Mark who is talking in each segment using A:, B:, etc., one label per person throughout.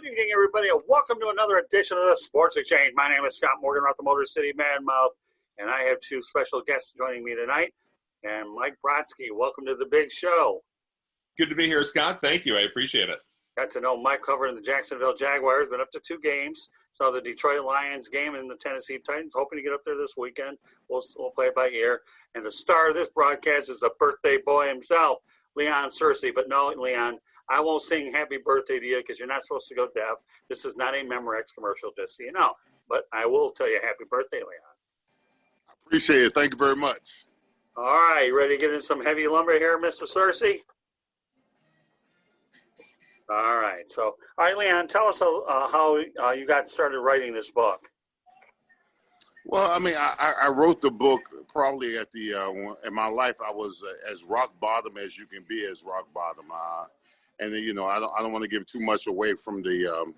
A: Good evening, everybody, and welcome to another edition of the Sports Exchange. My name is Scott Morgan, the Motor City Madmouth, and I have two special guests joining me tonight. And Mike Brodsky, welcome to the big show.
B: Good to be here, Scott. Thank you. I appreciate it.
A: Got to know Mike covering the Jacksonville Jaguars. Been up to two games. Saw the Detroit Lions game and the Tennessee Titans. Hoping to get up there this weekend. We'll play it by ear. And the star of this broadcast is the birthday boy himself, Leon Searcy. But no, Leon, I won't sing happy birthday to you because you're not supposed to go deaf. This is not a Memorex commercial, just so you know. But I will tell you happy birthday, Leon.
C: I appreciate it. Thank you very much.
A: All right. You ready to get in some heavy lumber here, Mr. Searcy? All right. So, all right, Leon, tell us how you got started writing this book.
C: Well, I mean, I wrote the book probably at the in my life. I was as rock bottom as you can be as rock bottom. And you know, I don't want to give too much away from the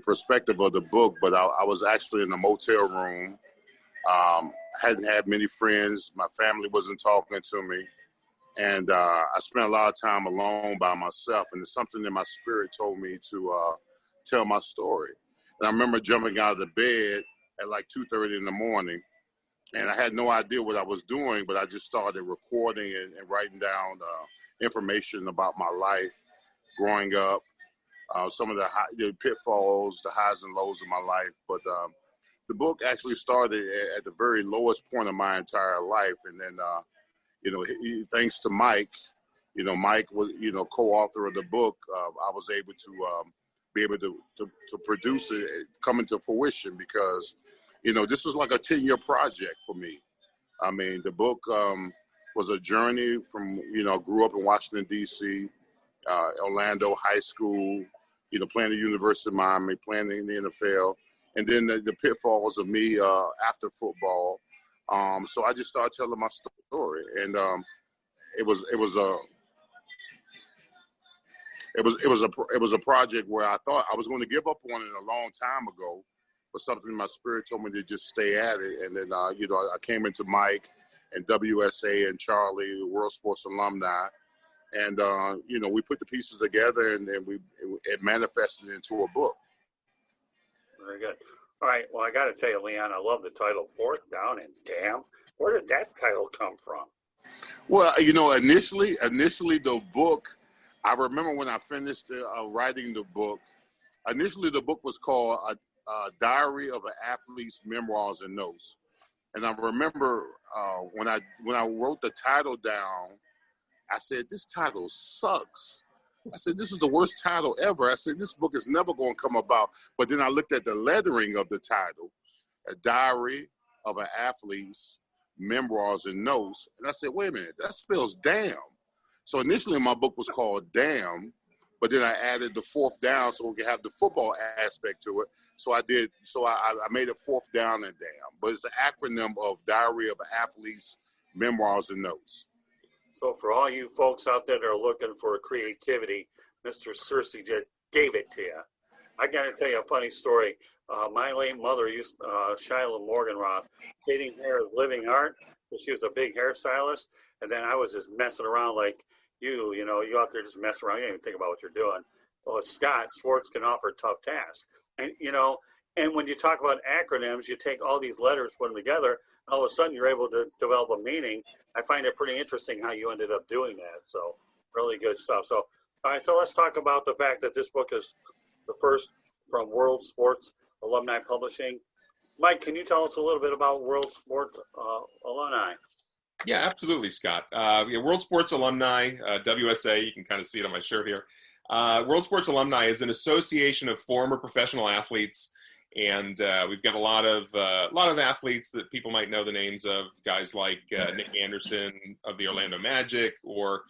C: perspective of the book, but I was actually in a motel room. Hadn't had many friends. My family wasn't talking to me, and I spent a lot of time alone by myself. And it's something that my spirit told me to tell my story. And I remember jumping out of the bed at like 2:30 in the morning, and I had no idea what I was doing, but I just started recording and writing down information about my life growing up, some of the pitfalls, the highs and lows of my life. But the book actually started at the very lowest point of my entire life. And then, you know, thanks to Mike, you know, Mike was, you know, co-author of the book. I was able to be able to produce it, coming to fruition because, you know, this was like a 10-year project for me. I mean, the book was a journey from, you know, grew up in Washington, D.C., Orlando High School, you know, playing at the University of Miami, playing in the NFL, and then the pitfalls of me after football. So I just started telling my story, and it was a project where I thought I was going to give up on it a long time ago, but something in my spirit told me to just stay at it. And then you know, I came into Mike and WSA and Charlie, the World Sports alumni. And, you know, we put the pieces together and it manifested into a book.
A: Very good. All right. Well, I got to tell you, Leon, I love the title, Fourth Down and Damn. Where did that title come from?
C: Well, you know, initially the book, I remember when I finished writing the book, initially the book was called a Diary of an Athlete's Memoirs and Notes. And I remember when I wrote the title down, I said, this title sucks. I said, this is the worst title ever. I said, this book is never going to come about. But then I looked at the lettering of the title, A Diary of an Athlete's Memoirs and Notes. And I said, wait a minute, that spells damn. So initially my book was called Damn, but then I added the fourth down so we could have the football aspect to it. So I made it Fourth Down and Damn. But it's an acronym of Diary of an Athlete's Memoirs and Notes.
A: So for all you folks out there that are looking for creativity, Mr. Searcy just gave it to you. I got to tell you a funny story. My late mother used Shiloh Morganroth, Fading Hair is Living Art. She was a big hairstylist, and then I was just messing around like you know, you out there just messing around. You don't even think about what you're doing. Well, Scott, sports can offer a tough task. And, you know, and when you talk about acronyms, you take all these letters, put them together, all of a sudden you're able to develop a meaning. I find it pretty interesting how you ended up doing that. So really good stuff. So, all right, so let's talk about the fact that this book is the first from World Sports Alumni Publishing. Mike, can you tell us a little bit about World Sports Alumni?
B: Yeah, absolutely, Scott. World Sports Alumni, WSA, you can kind of see it on my shirt here. World Sports Alumni is an association of former professional athletes. And we've got a lot of athletes that people might know the names of, guys like Nick Anderson of the Orlando Magic, or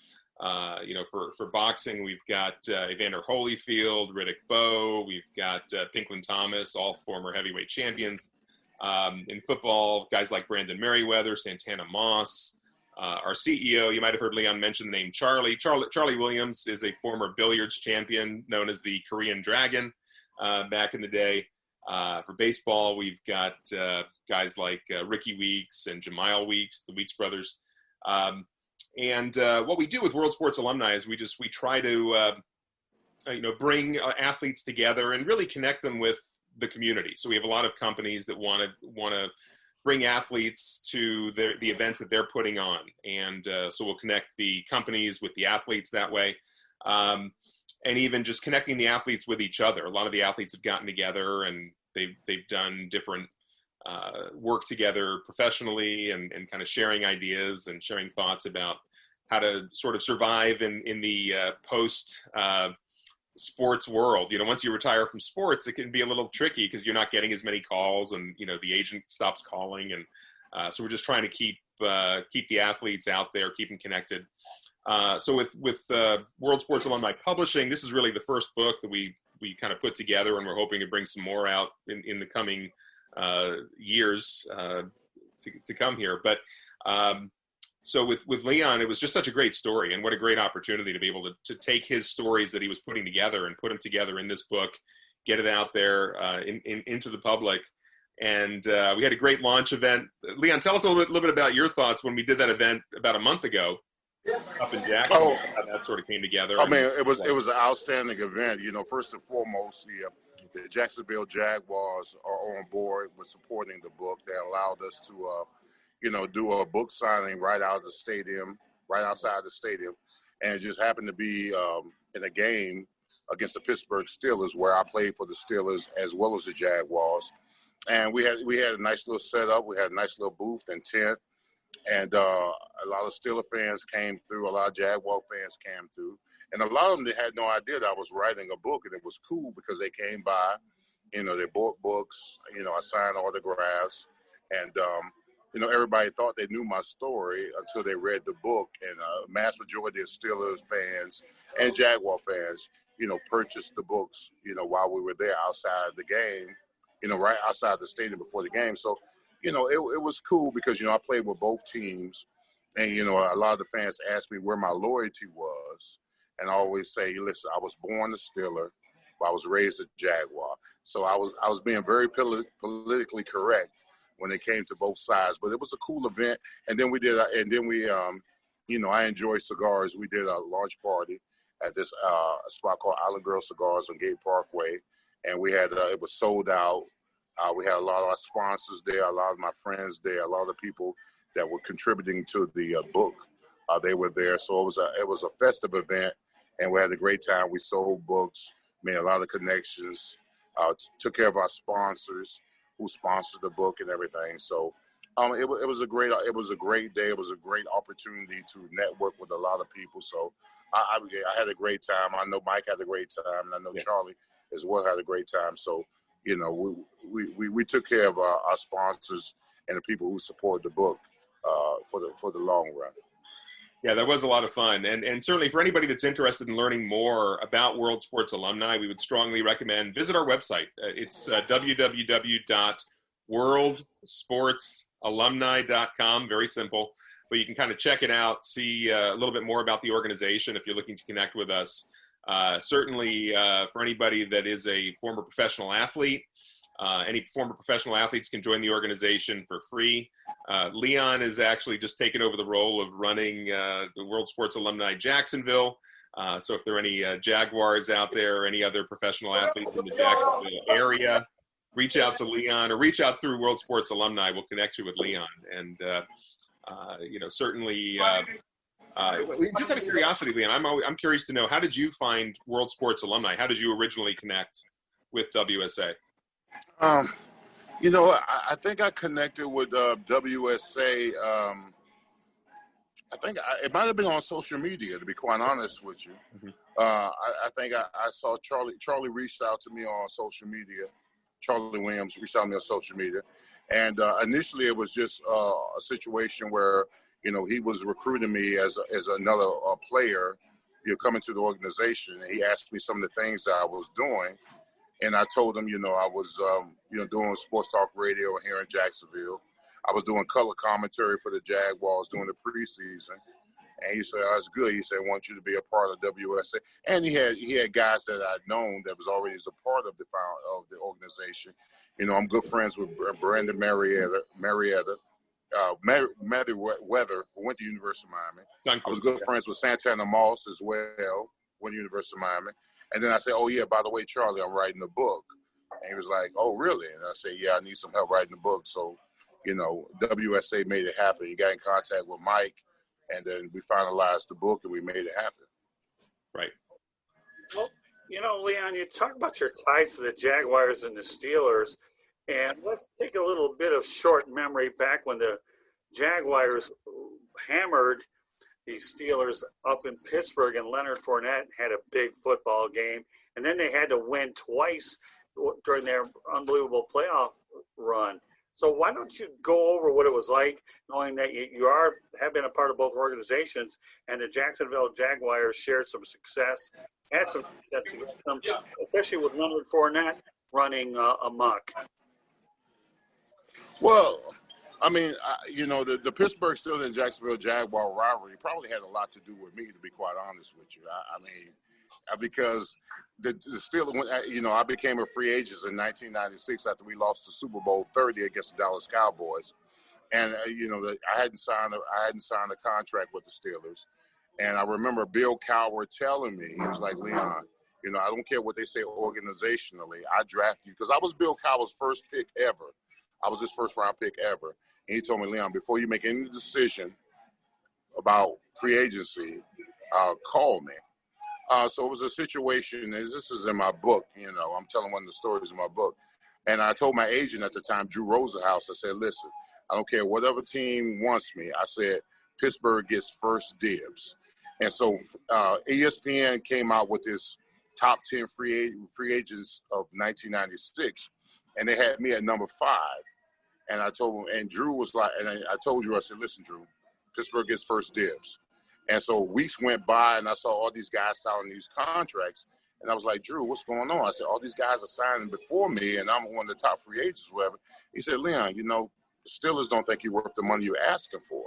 B: you know, for boxing we've got Evander Holyfield, Riddick Bowe, we've got Pinklin Thomas, all former heavyweight champions. In football, guys like Brandon Merriweather, Santana Moss. Our CEO, you might have heard Leon mention the name Charlie. Charlie Williams is a former billiards champion known as the Korean Dragon back in the day. For baseball, we've got guys like Ricky Weeks and Jamile Weeks, the Weeks brothers. And what we do with World Sports Alumni is we try to bring athletes together and really connect them with the community. So we have a lot of companies that want to bring athletes to the events that they're putting on. And so we'll connect the companies with the athletes that way. And even just connecting the athletes with each other. A lot of the athletes have gotten together and they've done different work together professionally and kind of sharing ideas and sharing thoughts about how to sort of survive in the post sports world. Once you retire from sports, it can be a little tricky because you're not getting as many calls and, the agent stops calling. And so we're just trying to keep the athletes out there, keep them connected. So with World Sports Alumni Publishing, this is really the first book that we kind of put together, and we're hoping to bring some more out in the coming years to come here. But so with Leon, it was just such a great story, and what a great opportunity to be able to take his stories that he was putting together and put them together in this book, get it out there into the public. And we had a great launch event. Leon, tell us a little bit about your thoughts when we did that event about a month ago up in Jacksonville. How that sort of came together.
C: I mean, it was an outstanding event. First and foremost, the Jacksonville Jaguars are on board with supporting the book. They allowed us to do a book signing right outside the stadium. And it just happened to be in a game against the Pittsburgh Steelers, where I played for the Steelers as well as the Jaguars. And we had a nice little setup. We had a nice little booth and tent. And a lot of Steeler fans came through. A lot of Jaguar fans came through. And a lot of them, they had no idea that I was writing a book. And it was cool because they came by, they bought books, I signed autographs. And, everybody thought they knew my story until they read the book. And a mass majority of Steelers fans and Jaguar fans, purchased the books, while we were there outside the game, right outside the stadium before the game. So, it was cool because, I played with both teams. And, a lot of the fans asked me where my loyalty was. And I always say, listen, I was born a Steeler, but I was raised a Jaguar. So I was being very politically correct when it came to both sides. But it was a cool event. And then I enjoy cigars. We did a launch party at this spot called Island Girl Cigars on Gate Parkway. And we had, it was sold out. We had a lot of our sponsors there, a lot of my friends there, a lot of people that were contributing to the book. They were there. So it was a festive event, and we had a great time. We sold books, made a lot of connections, took care of our sponsors who sponsored the book and everything. So it was a great day. It was a great opportunity to network with a lot of people. So I had a great time. I know Mike had a great time, and I know Charlie as well had a great time. So, we took care of our sponsors and the people who support the book for the long run.
B: Yeah, that was a lot of fun. And certainly for anybody that's interested in learning more about World Sports Alumni, we would strongly recommend visit our website. It's www.worldsportsalumni.com. Very simple. But you can kind of check it out, see a little bit more about the organization if you're looking to connect with us. Certainly for anybody that is a former professional athlete, any former professional athletes can join the organization for free. Leon has actually just taken over the role of running the World Sports Alumni Jacksonville. So if there are any Jaguars out there or any other professional athletes in the Jacksonville area, reach out to Leon or reach out through World Sports Alumni. We'll connect you with Leon. And, certainly just out of curiosity, Leon, I'm curious to know, how did you find World Sports Alumni? How did you originally connect with WSA?
C: I think I connected with WSA. I think it might have been on social media, to be quite honest with you.
B: Mm-hmm.
C: I think I saw Charlie reached out to me on social media. Charlie Williams reached out to me on social media. And initially it was just a situation where, he was recruiting me as another player, coming to the organization. And he asked me some of the things that I was doing. And I told him, I was, doing sports talk radio here in Jacksonville. I was doing color commentary for the Jaguars during the preseason. And he said, oh, that's good. He said, I want you to be a part of WSA. And he had guys that I'd known that was already as a part of the organization. I'm good friends with Brandon Marietta, Weather, who went to University of Miami. I was good friends with Santana Moss as well, went to University of Miami. And then I said, oh, yeah, by the way, Charlie, I'm writing a book. And he was like, oh, really? And I said, yeah, I need some help writing a book. So, WSA made it happen. He got in contact with Mike, and then we finalized the book, and we made it happen.
B: Right.
A: Well, Leon, you talk about your ties to the Jaguars and the Steelers, and let's take a little bit of short memory back when the Jaguars hammered the Steelers up in Pittsburgh, and Leonard Fournette had a big football game, and then they had to win twice during their unbelievable playoff run. So why don't you go over what it was like, knowing that you have been a part of both organizations, and the Jacksonville Jaguars shared some success, had some success against them, especially with Leonard Fournette running amok.
C: Well, I mean, the Pittsburgh Steelers and Jacksonville Jaguar rivalry probably had a lot to do with me, to be quite honest with you. Because the Steelers, I became a free agent in 1996 after we lost the Super Bowl 30 against the Dallas Cowboys, and I hadn't signed a contract with the Steelers, and I remember Bill Cowher telling me, he was like, Leon, I don't care what they say organizationally, I draft you, because I was Bill Cowher's first pick ever. I was his first round pick ever. And he told me, Leon, before you make any decision about free agency, call me. So it was a situation, as this is in my book, I'm telling one of the stories in my book. And I told my agent at the time, Drew Rosenhaus, I said, listen, I don't care whatever team wants me. I said, Pittsburgh gets first dibs. And so ESPN came out with this top 10 free agents of 1996, and they had me at number 5. And I told him, and Drew was like, and I told you, I said, listen, Drew, Pittsburgh gets first dibs. And so weeks went by, and I saw all these guys signing these contracts. And I was like, Drew, what's going on? I said, all these guys are signing before me, and I'm one of the top free agents, whatever. He said, Leon, the Steelers don't think you're worth the money you're asking for.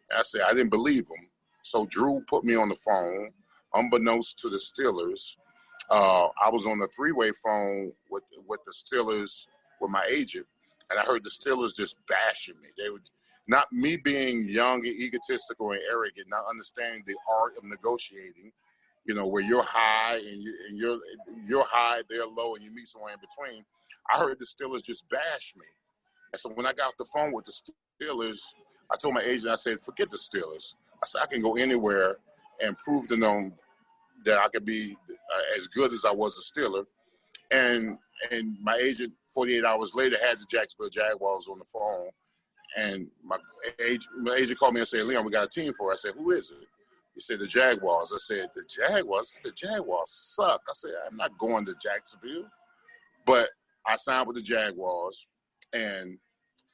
C: And I said, I didn't believe him. So Drew put me on the phone, unbeknownst to the Steelers. I was on the three-way phone with the Steelers, with my agent, and I heard the Steelers just bashing me. They would, not me being young and egotistical and arrogant, not understanding the art of negotiating, where you're high and you're high, they're low, and you meet somewhere in between. I heard the Steelers just bash me. And so when I got off the phone with the Steelers, I told my agent, I said, forget the Steelers. I said, I can go anywhere and prove to them that I could be as good as I was a Steeler. And my agent, 48 hours later, had the Jacksonville Jaguars on the phone. And my agent called me and said, Leon, we got a team for it. I said, who is it? He said, the Jaguars. I said, the Jaguars? The Jaguars suck. I said, I'm not going to Jacksonville. But I signed with the Jaguars. And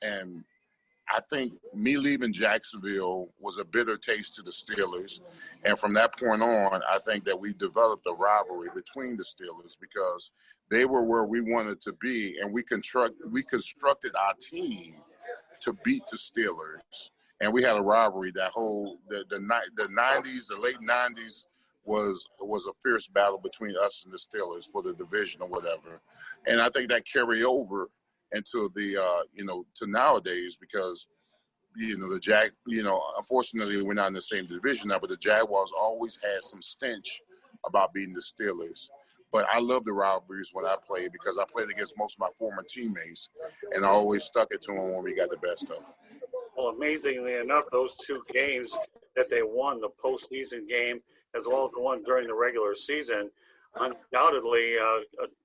C: I think me leaving Jacksonville was a bitter taste to the Steelers. And from that point on, I think that we developed a rivalry between the Steelers because they were where we wanted to be, and we constructed our team to beat the Steelers. And we had a rivalry. The 90s, the late 90s was a fierce battle between us and the Steelers for the division or whatever. And I think that carried over into the to nowadays because unfortunately we're not in the same division now, but the Jaguars always had some stench about beating the Steelers. But I love the rivalries when I played because I played against most of my former teammates, and I always stuck it to them when we got the best of them.
A: Well, amazingly enough, those two games that they won, the postseason game as well as the one during the regular season, undoubtedly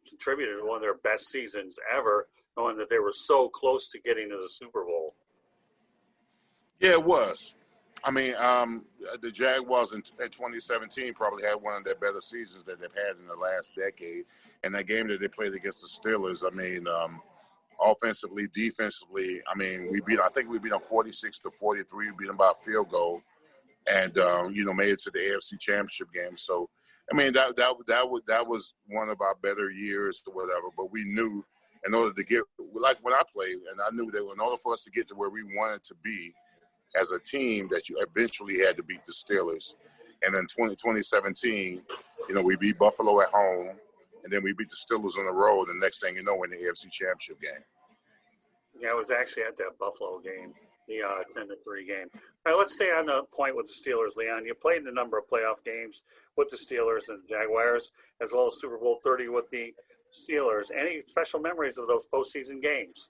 A: contributed to one of their best seasons ever, knowing that they were so close to getting to the Super Bowl.
C: Yeah, it was. I mean, the Jaguars in 2017 probably had one of their better seasons that they've had in the last decade. And that game that they played against the Steelers, I mean, offensively, defensively, I mean, I think we beat them 46-43. We beat them by a field goal, and made it to the AFC Championship game. So, I mean, that was one of our better years or whatever. But we knew in order to get, like when I played, and I knew that in order for us to get to where we wanted to be as a team, that you eventually had to beat the Steelers. And in 2017, we beat Buffalo at home, and then we beat the Steelers on the road. And next thing you know, we're in the AFC Championship game.
A: Yeah, I was actually at that Buffalo game. the 10-3 game. All right, let's stay on the point with the Steelers, Leon. You played a number of playoff games with the Steelers and Jaguars, as well as Super Bowl 30 with the Steelers. Any special memories of those postseason games?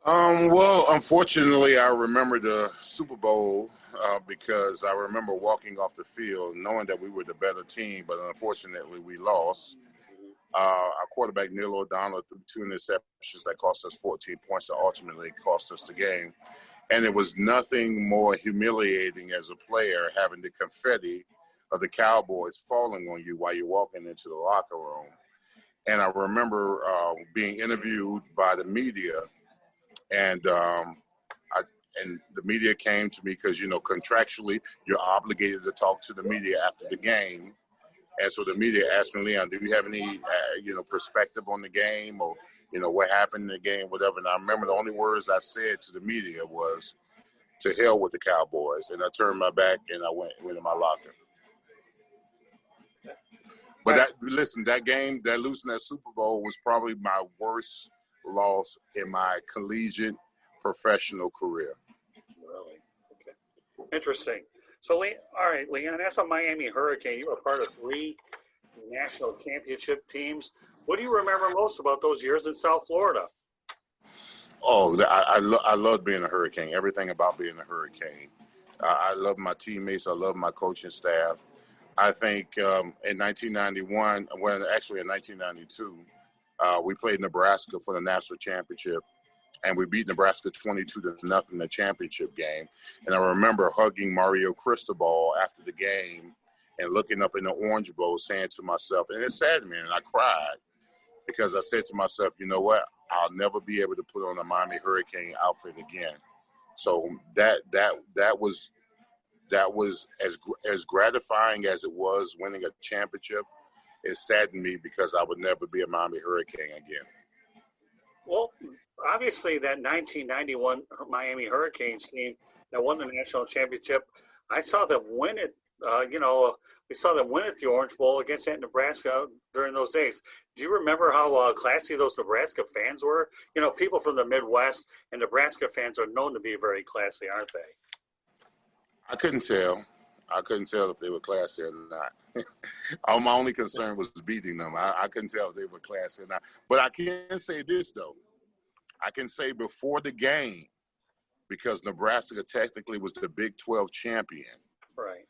C: Well, unfortunately, I remember the Super Bowl because I remember walking off the field knowing that we were the better team, but unfortunately, we lost. Our quarterback, Neil O'Donnell, threw 2 interceptions that cost us 14 points that ultimately cost us the game. And it was nothing more humiliating as a player having the confetti of the Cowboys falling on you while you're walking into the locker room. And I remember being interviewed by the media, and the media came to me because, contractually, you're obligated to talk to the media after the game. And so the media asked me, Leon, do you have any, perspective on the game or, what happened in the game, whatever. And I remember the only words I said to the media was, to hell with the Cowboys. And I turned my back and I went in my locker. But that game, that losing that Super Bowl was probably my worst loss in my collegiate professional career.
A: Really? Okay. Interesting. So, all right, Leon, as a Miami Hurricane, you were part of 3 national championship teams. What do you remember most about those years in South Florida?
C: Oh, I loved being a Hurricane, everything about being a Hurricane. I love my teammates. I love my coaching staff. I think in 1991, actually in 1992, we played Nebraska for the national championship, and we beat Nebraska 22-0 in the championship game. And I remember hugging Mario Cristobal after the game and looking up in the Orange Bowl saying to myself, and it saddened me, and I cried because I said to myself, you know what? I'll never be able to put on a Miami Hurricane outfit again. So that was as gratifying as it was winning a championship. It saddened me because I would never be a Miami Hurricane again. Well,
A: obviously that 1991 Miami Hurricanes team that won the national championship, I saw them win it. We saw them win at the Orange Bowl against Nebraska during those days. Do you remember how classy those Nebraska fans were? People from the Midwest and Nebraska fans are known to be very classy, aren't they?
C: I couldn't tell. If they were classy or not. My only concern was beating them. I couldn't tell if they were classy or not. But I can say this, though. I can say before the game, because Nebraska technically was the Big 12 champion.
A: Right.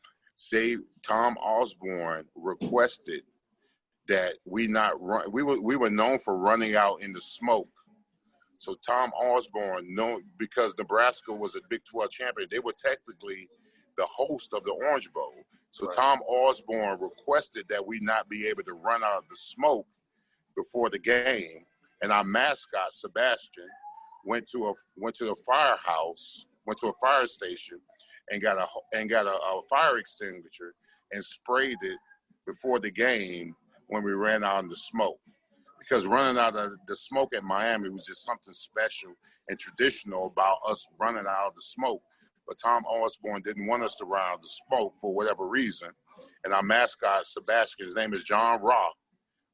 C: Tom Osborne requested that we not run. We were known for running out in the smoke. So Tom Osborne, because Nebraska was a Big 12 champion, they were technically the host of the Orange Bowl. So right. Tom Osborne requested that we not be able to run out of the smoke before the game. And our mascot, Sebastian, went to a firehouse, went to a fire station, and got a fire extinguisher and sprayed it before the game when we ran out of the smoke. Because running out of the smoke at Miami was just something special and traditional about us running out of the smoke. But Tom Osborne didn't want us to run out of the smoke for whatever reason. And our mascot, Sebastian, his name is John Rock,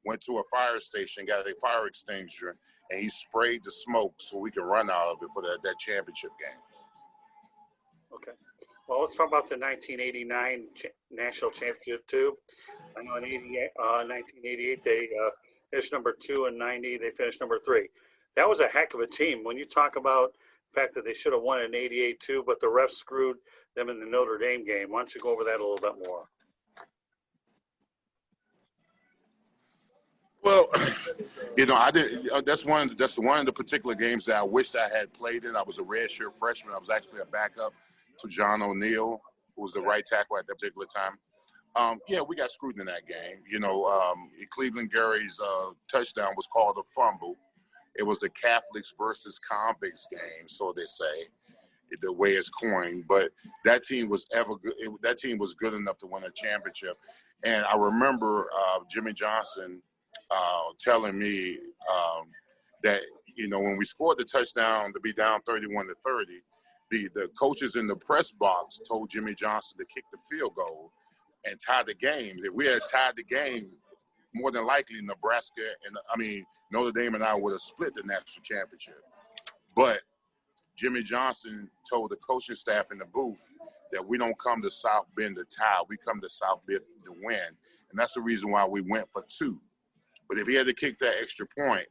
C: went to a fire station, got a fire extinguisher, and he sprayed the smoke so we could run out of it for that championship game.
A: Okay. Well, let's talk about the 1989 national championship, too. I know in 1988, they finished number 2, and 90, they finished number 3. That was a heck of a team. When you talk about the fact that they should have won in 88, too, but the refs screwed them in the Notre Dame game. Why don't you go over that a little bit more?
C: Well, I did. That's one of the particular games that I wished I had played in. I was a redshirt freshman. I was actually a backup to John O'Neill, who was the right tackle at that particular time. We got screwed in that game. Cleveland Gary's touchdown was called a fumble. It was the Catholics versus convicts game, so they say, the way it's coined. But that team was that team was good enough to win a championship. And I remember Jimmy Johnson telling me that, when we scored the touchdown to be down 31-30, the coaches in the press box told Jimmy Johnson to kick the field goal and tie the game. If we had tied the game, more than likely Notre Dame and I would have split the national championship. But Jimmy Johnson told the coaching staff in the booth that we don't come to South Bend to tie, we come to South Bend to win. And that's the reason why we went for 2. But if he had to kick that extra point,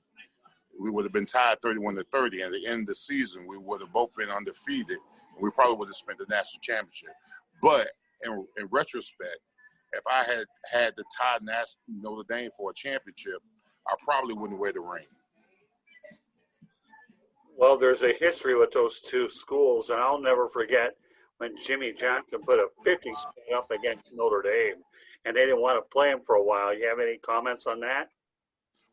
C: we would have been tied 31-30. At the end of the season, we would have both been undefeated. And we probably would have spent the national championship. But in retrospect, if I had to tie Notre Dame for a championship, I probably wouldn't wear the ring.
A: Well, there's a history with those two schools, and I'll never forget when Jimmy Johnson put a 50 spot up against Notre Dame, and they didn't want to play him for a while. You have any comments on that?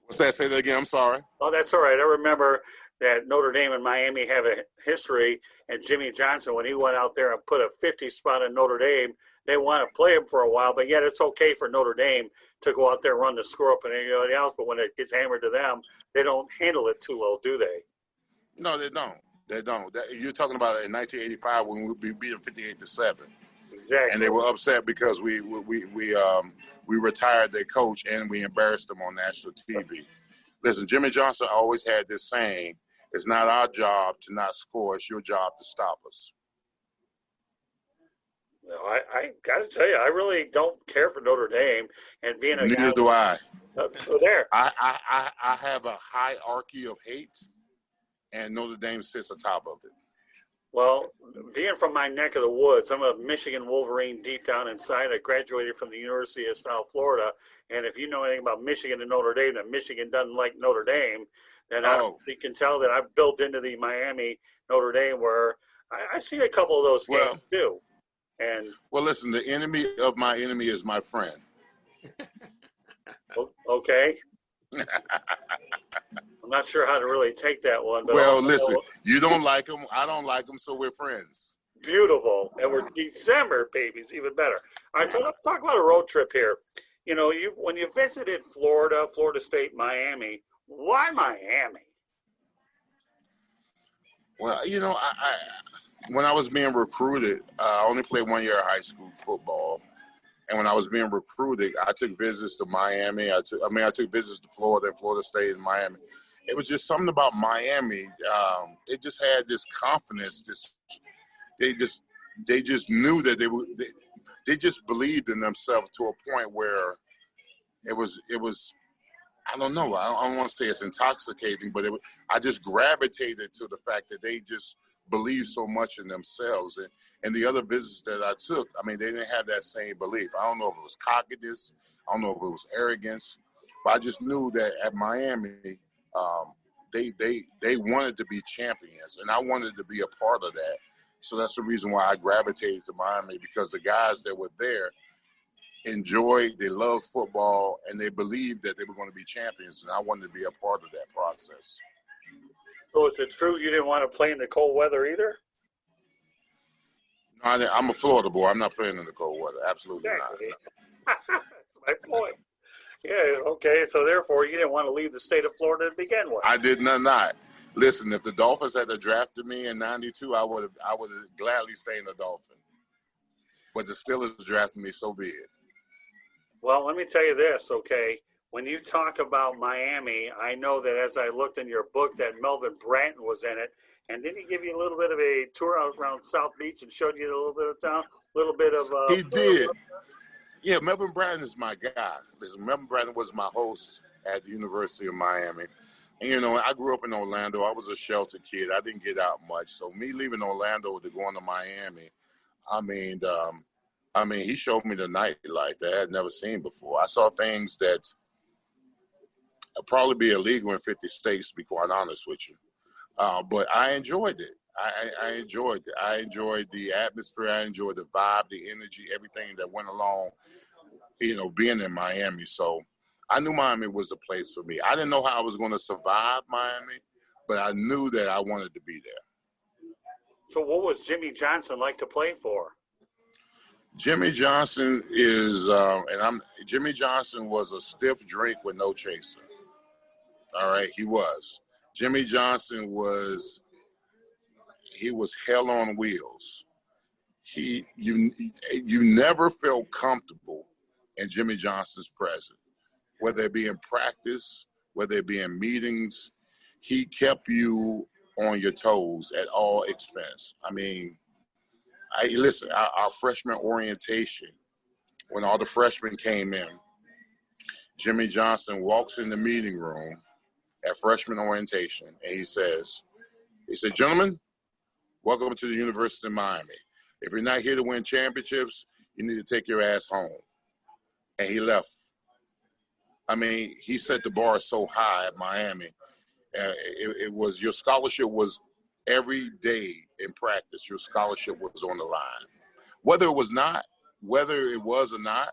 C: What's that? Say that again. I'm sorry.
A: Oh, that's all right. I remember that Notre Dame and Miami have a history, and Jimmy Johnson, when he went out there and put a 50 spot in Notre Dame, they want to play him for a while, but yet it's okay for Notre Dame to go out there and run the score up and anybody else, but when it gets hammered to them, they don't handle it too well, do they?
C: No, they don't. They don't. You're talking about in 1985 when we beat them 58-7.
A: Exactly.
C: And they were upset because we retired their coach and we embarrassed them on national TV. Listen, Jimmy Johnson always had this saying, it's not our job to not score, it's your job to stop us.
A: I got to tell you, I really don't care for Notre Dame, and being a
C: Neither do I.
A: So there.
C: I have a hierarchy of hate, and Notre Dame sits atop of it.
A: Well, being from my neck of the woods, I'm a Michigan Wolverine deep down inside. I graduated from the University of South Florida, and if you know anything about Michigan and Notre Dame, that Michigan doesn't like Notre Dame, then you can tell that I've built into the Miami Notre Dame where I've seen a couple of those games too. And
C: well, listen, the enemy of my enemy is my friend.
A: Okay. I'm not sure how to really take that one. But
C: well, listen, you don't like them, I don't like them, so we're friends.
A: Beautiful. And we're December babies, even better. All right, so let's talk about a road trip here. You know, when you visited Florida, Florida State, Miami, why Miami?
C: Well, you know, I when I was being recruited, I only played 1 year of high school football. And when I was being recruited, I took visits to Miami. I took visits to Florida and Florida State and Miami. It was just something about Miami. It just had this confidence. They just knew that they just believed in themselves to a point where it was. I don't know. I don't want to say it's intoxicating, but I just gravitated to the fact that they just believe so much in themselves. And the other visits that I took, I mean, they didn't have that same belief. I don't know if it was cockiness. I don't know if it was arrogance. But I just knew that at Miami, they wanted to be champions, and I wanted to be a part of that. So that's the reason why I gravitated to Miami, because the guys that were there enjoyed, they loved football, and they believed that they were going to be champions, and I wanted to be a part of that process.
A: So is it true you didn't want to play in the cold weather either?
C: No, I'm a Florida boy. I'm not playing in the cold weather. Absolutely
A: exactly.
C: not.
A: That's my point. Yeah, okay. So therefore, you didn't want to leave the state of Florida to begin with.
C: I did not. Listen, if the Dolphins had drafted me in '92, I would have gladly stayed in the Dolphins. But the Steelers drafted me, so be it.
A: Well, let me tell you this, okay? When you talk about Miami, I know that as I looked in your book that Melvin Bratton was in it. And didn't he give you a little bit of a tour out around South Beach and showed you a little bit of town, a little bit of
C: he did. Yeah, Melvin Bratton is my guy. Listen, Melvin Bratton was my host at the University of Miami. And, you know, I grew up in Orlando. I was a sheltered kid. I didn't get out much. So me leaving Orlando to going to Miami, I mean, he showed me the nightlife that I had never seen before. I saw things that would probably be illegal in 50 states, to be quite honest with you. But I enjoyed it. I enjoyed it. I enjoyed the atmosphere. I enjoyed the vibe, the energy, everything that went along, you know, being in Miami. So I knew Miami was the place for me. I didn't know how I was going to survive Miami, but I knew that I wanted to be there.
A: So what was Jimmy Johnson like to play for?
C: Jimmy Johnson Jimmy Johnson was a stiff drink with no chaser. All right, he was. Jimmy Johnson was hell on wheels. You never felt comfortable in Jimmy Johnson's presence, whether it be in practice, whether it be in meetings. He kept you on your toes at all expense. I mean, listen, our freshman orientation, when all the freshmen came in, Jimmy Johnson walks in the meeting room at freshman orientation, and he said, gentlemen, welcome to the University of Miami. If you're not here to win championships, you need to take your ass home. And he left. I mean, he set the bar so high at Miami. It was, your scholarship was every day in practice. Your scholarship was on the line. Whether it was or not,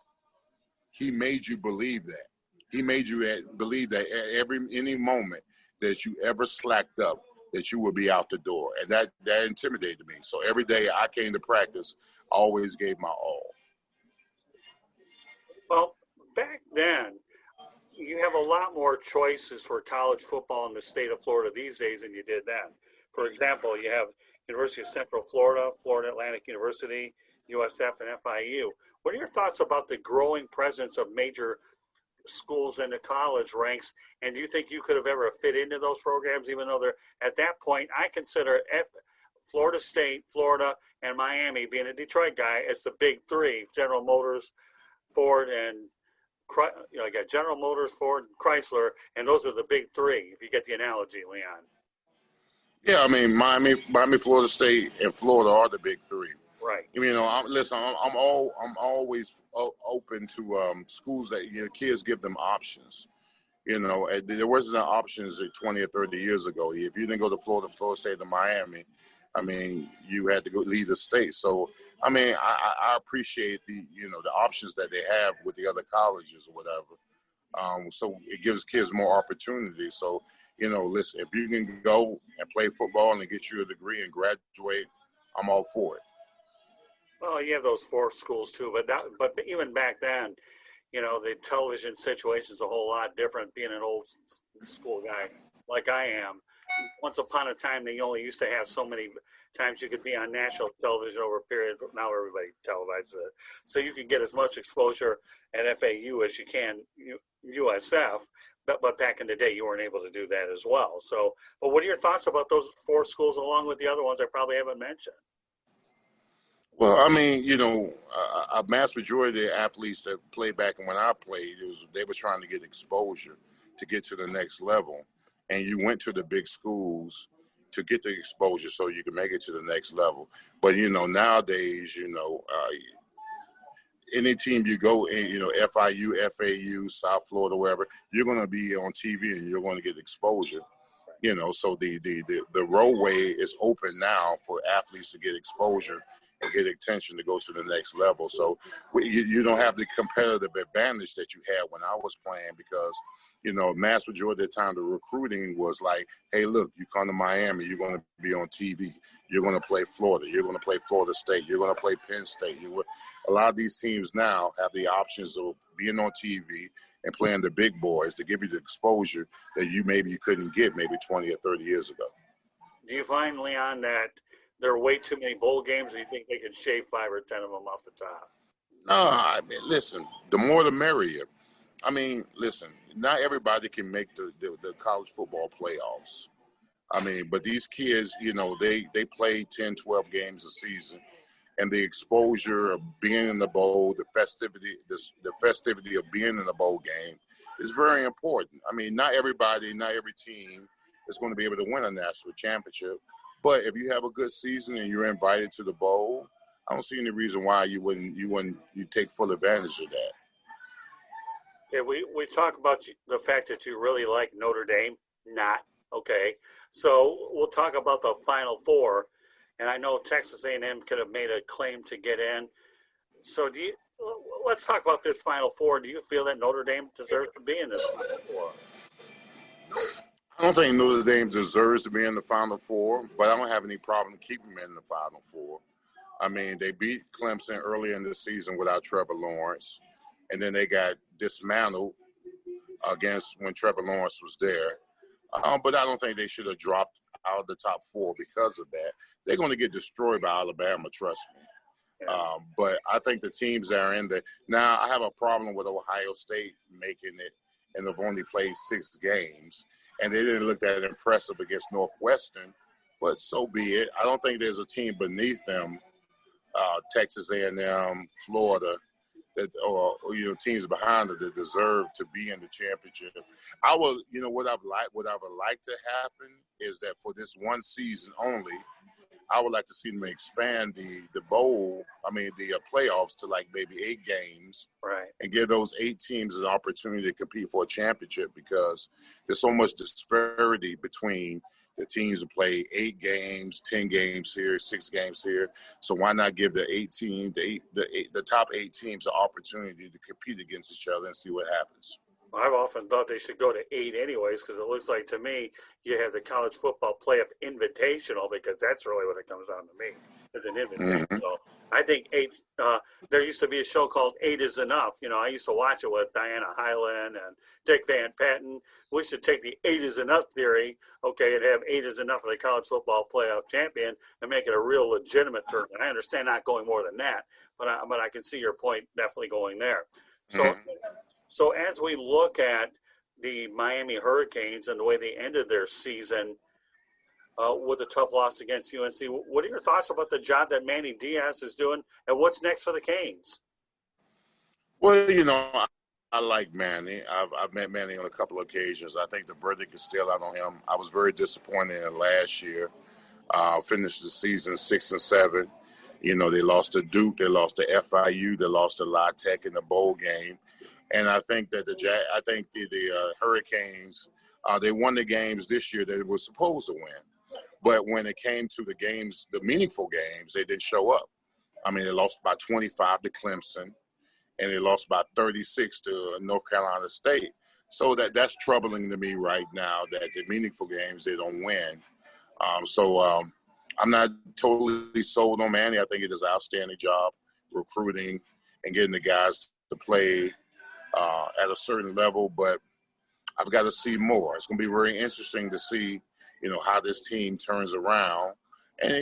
C: he made you believe that. He made you believe that at any moment that you ever slacked up, that you would be out the door. And that intimidated me. So every day I came to practice, I always gave my all.
A: Well, back then, you have a lot more choices for college football in the state of Florida these days than you did then. For example, you have University of Central Florida, Florida Atlantic University, USF, and FIU. What are your thoughts about the growing presence of major schools in the college ranks? And do you think you could have ever fit into those programs, even though they're at that point? I consider Florida State, Florida, and Miami, being a Detroit guy, as the big three: General Motors, Ford, and I got General Motors, Ford, Chrysler, and those are the big three, if you get the analogy, Leon.
C: Yeah, I mean, Miami, Florida State, and Florida are the big three.
A: Right.
C: You know, I'm always open to schools that, you know, kids give them options. You know, there wasn't options 20 or 30 years ago. If you didn't go to Florida State, or Miami, I mean, you had to go leave the state. So, I mean, I appreciate the options that they have with the other colleges or whatever. So it gives kids more opportunities. So, you know, listen, if you can go and play football and get you a degree and graduate, I'm all for it.
A: Well, you have those four schools too, but even back then, you know, the television situation is a whole lot different. Being an old school guy like I am, once upon a time they only used to have so many times you could be on national television over a period. Now everybody televises it, so you can get as much exposure at FAU as you can USF. But back in the day, you weren't able to do that as well. So, but what are your thoughts about those four schools along with the other ones I probably haven't mentioned?
C: Well, I mean, you know, a mass majority of the athletes that played back when I played, they were trying to get exposure to get to the next level. And you went to the big schools to get the exposure so you can make it to the next level. But, you know, nowadays, you know, any team you go in, you know, FIU, FAU, South Florida, wherever, you're going to be on TV and you're going to get exposure. You know, so the roadway is open now for athletes to get exposure and get attention to go to the next level. So you don't have the competitive advantage that you had when I was playing because, you know, mass majority of the time the recruiting was like, hey, look, you come to Miami, you're going to be on TV. You're going to play Florida. You're going to play Florida State. You're going to play Penn State. A lot of these teams now have the options of being on TV and playing the big boys to give you the exposure that you couldn't get maybe 20 or 30 years ago.
A: Do you find, Leon, that there are way too many bowl games, or you think they could shave 5 or 10 of them off the top?
C: No, I mean, listen, the more the merrier. I mean, listen, not everybody can make the college football playoffs. I mean, but these kids, you know, they play 10, 12 games a season. And the exposure of being in the bowl, the festivity of being in the bowl game is very important. I mean, not every team is going to be able to win a national championship. But if you have a good season and you're invited to the bowl, I don't see any reason why you take full advantage of that.
A: Yeah, we talk about the fact that you really like Notre Dame. Not okay. So we'll talk about the Final Four. And I know Texas A&M could have made a claim to get in. So let's talk about this Final Four. Do you feel that Notre Dame deserves to be in this Final Four?
C: I don't think Notre Dame deserves to be in the Final Four, but I don't have any problem keeping them in the Final Four. I mean, they beat Clemson earlier in the season without Trevor Lawrence, and then they got dismantled against when Trevor Lawrence was there. But I don't think they should have dropped out of the top 4 because of that. They're going to get destroyed by Alabama, trust me. But I think the teams that are in there – now, I have a problem with Ohio State making it, and they've only played 6 games, and they didn't look that impressive against Northwestern. but so be it. I don't think there's a team beneath them, Texas A&M, Florida, that or teams behind it that deserve to be in the championship. I will, what I would like to happen is that for this one season only, I would like to see them expand the playoffs to like maybe 8 games,
A: right,
C: and give those 8 teams an opportunity to compete for a championship, because there's so much disparity between the teams who play 8 games, 10 games here, 6 games here. So why not give the top 8 teams an opportunity to compete against each other and see what happens?
A: I've often thought they should go to 8 anyways, because it looks like to me you have the college football playoff invitational, because that's really what it comes down to me, is an invitation.
C: Mm-hmm.
A: So I think 8. There used to be a show called 8 is Enough. I used to watch it with Diana Hyland and Dick Van Patten. We should take the 8 is Enough theory, okay, and have 8 is enough for the college football playoff champion and make it a real legitimate tournament. I understand not going more than that, but I can see your point definitely going there. So. Mm-hmm. So as we look at the Miami Hurricanes and the way they ended their season with a tough loss against UNC, what are your thoughts about the job that Manny Diaz is doing, and what's next for the Canes?
C: Well, I like Manny. I've met Manny on a couple of occasions. I think the verdict is still out on him. I was very disappointed in last year. Finished the season 6-7. They lost to Duke, they lost to FIU, they lost to La Tech in the bowl game. And I think that the Hurricanes, they won the games this year that they were supposed to win. But when it came to the games, the meaningful games, they didn't show up. I mean, they lost by 25 to Clemson, and they lost by 36 to North Carolina State. So that's troubling to me right now, that the meaningful games they don't win. I'm not totally sold on Manny. I think he does an outstanding job recruiting and getting the guys to play at a certain level, but I've got to see more. It's going to be very interesting to see, how this team turns around. And,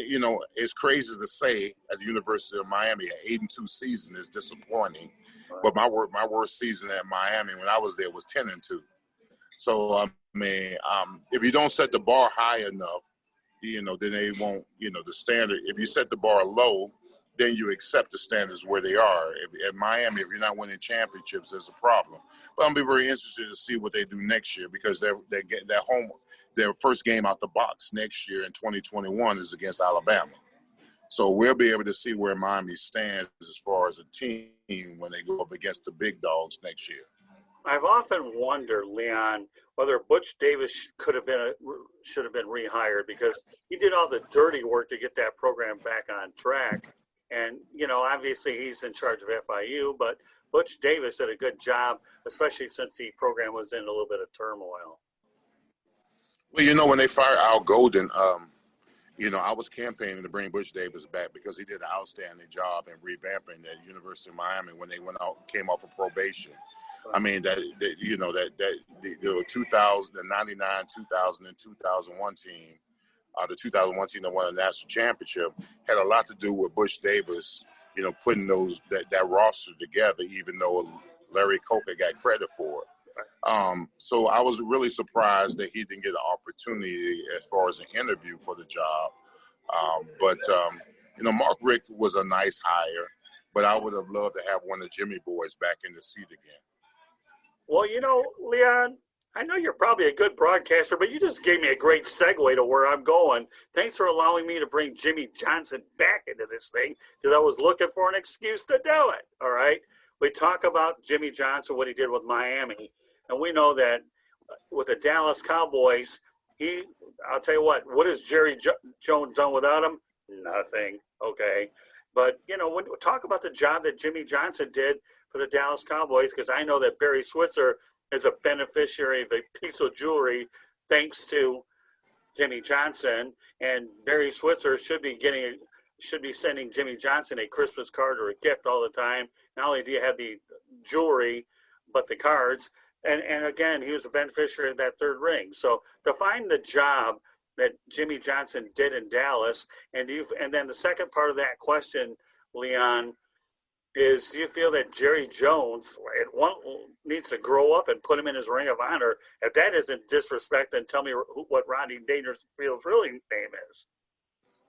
C: it's crazy to say at the University of Miami, an 8-2 season is disappointing. But my worst season at Miami when I was there was 10-2. So, if you don't set the bar high enough, then they won't, the standard. If you set the bar low, then you accept the standards where they are. At Miami, if you're not winning championships, there's a problem. But I'll be very interested to see what they do next year, because they get their first game out the box next year in 2021 is against Alabama. So we'll be able to see where Miami stands as far as a team when they go up against the big dogs next year.
A: I've often wondered, Leon, whether Butch Davis should have been rehired, because he did all the dirty work to get that program back on track. And, obviously he's in charge of FIU, but Butch Davis did a good job, especially since the program was in a little bit of turmoil.
C: Well, when they fired Al Golden, I was campaigning to bring Butch Davis back, because he did an outstanding job in revamping the University of Miami when they came off of probation. I mean, the 2000, the 99, 2000, and 2001 team, the 2001 team that won a national championship, had a lot to do with Butch Davis, putting that roster together, even though Larry Coker got credit for it. So I was really surprised that he didn't get an opportunity as far as an interview for the job. But Mark Richt was a nice hire, but I would have loved to have one of Jimmy boys back in the seat again.
A: Well, Leon, I know you're probably a good broadcaster, but you just gave me a great segue to where I'm going. Thanks for allowing me to bring Jimmy Johnson back into this thing, because I was looking for an excuse to do it, all right? We talk about Jimmy Johnson, what he did with Miami, and we know that with the Dallas Cowboys, I'll tell you what has Jerry Jones done without him? Nothing, okay? But, when we talk about the job that Jimmy Johnson did for the Dallas Cowboys, because I know that Barry Switzer is a beneficiary of a piece of jewelry thanks to Jimmy Johnson, and Barry Switzer should be sending Jimmy Johnson a Christmas card or a gift all the time. Not only do you have the jewelry, but the cards. And again, he was a beneficiary of that third ring. So to find the job that Jimmy Johnson did in Dallas, and then the second part of that question, Leon, is do you feel that Jerry Jones needs to grow up and put him in his ring of honor? If that isn't disrespect, then tell me what Rodney Dangerfield's really name is.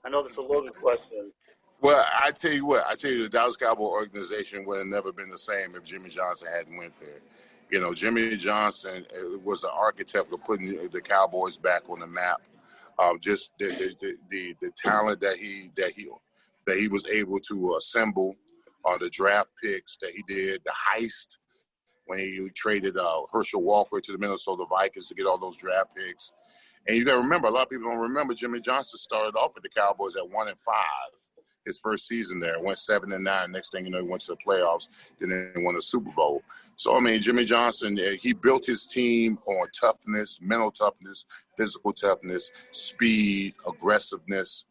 A: I know that's a loaded question.
C: Well, I tell you what, the Dallas Cowboy organization would have never been the same if Jimmy Johnson hadn't went there. You know, Jimmy Johnson was the architect of putting the Cowboys back on the map. Just the talent that he was able to assemble, the draft picks that he did, the heist when he traded Herschel Walker to the Minnesota Vikings to get all those draft picks. And you got to remember, a lot of people don't remember Jimmy Johnson started off with the Cowboys at 1-5. His first season there, went 7-9. Next thing you know, he went to the playoffs. Then they won the Super Bowl. So I mean, Jimmy Johnson, he built his team on toughness, mental toughness, physical toughness, speed, aggressiveness,